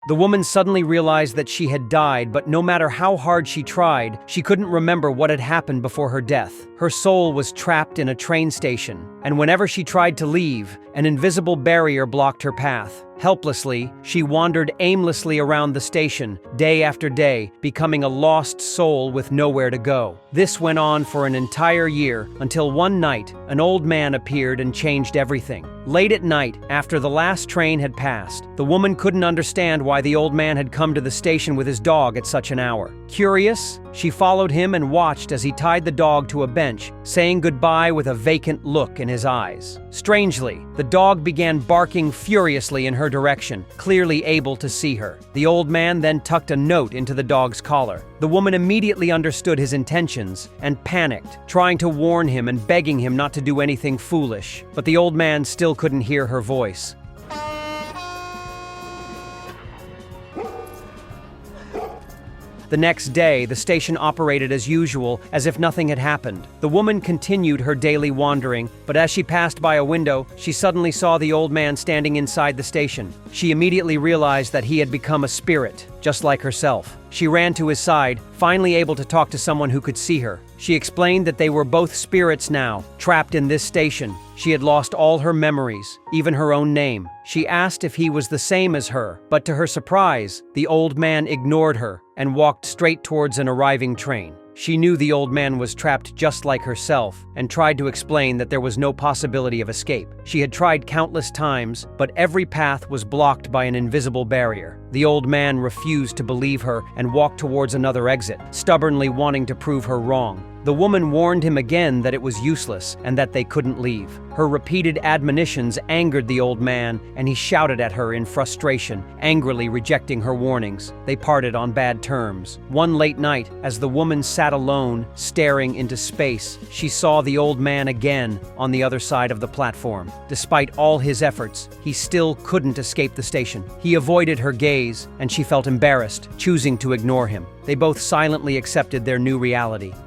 The woman suddenly realized that she had died, but no matter how hard she tried, she couldn't remember what had happened before her death. Her soul was trapped in a train station, and whenever she tried to leave, an invisible barrier blocked her path. Helplessly, she wandered aimlessly around the station, day after day, becoming a lost soul with nowhere to go. This went on for an entire year, until one night, an old man appeared and changed everything. Late at night, after the last train had passed, the woman couldn't understand why the old man had come to the station with his dog at such an hour. Curious, she followed him and watched as he tied the dog to a bench, saying goodbye with a vacant look in his eyes. Strangely, the dog began barking furiously in her direction, clearly able to see her. The old man then tucked a note into the dog's collar. The woman immediately understood his intentions and panicked, trying to warn him and begging him not to do anything foolish. But the old man still couldn't hear her voice. The next day, the station operated as usual, as if nothing had happened. The woman continued her daily wandering, but as she passed by a window, she suddenly saw the old man standing inside the station. She immediately realized that he had become a spirit, just like herself. She ran to his side, finally able to talk to someone who could see her. She explained that they were both spirits now, trapped in this station. She had lost all her memories, even her own name. She asked if he was the same as her, but to her surprise, the old man ignored her and walked straight towards an arriving train. She knew the old man was trapped just like herself and tried to explain that there was no possibility of escape. She had tried countless times, but every path was blocked by an invisible barrier. The old man refused to believe her and walked towards another exit, stubbornly wanting to prove her wrong. The woman warned him again that it was useless and that they couldn't leave. Her repeated admonitions angered the old man, and he shouted at her in frustration, angrily rejecting her warnings. They parted on bad terms. One late night, as the woman sat alone, staring into space, she saw the old man again on the other side of the platform. Despite all his efforts, he still couldn't escape the station. He avoided her gaze, and she felt embarrassed, choosing to ignore him. They both silently accepted their new reality.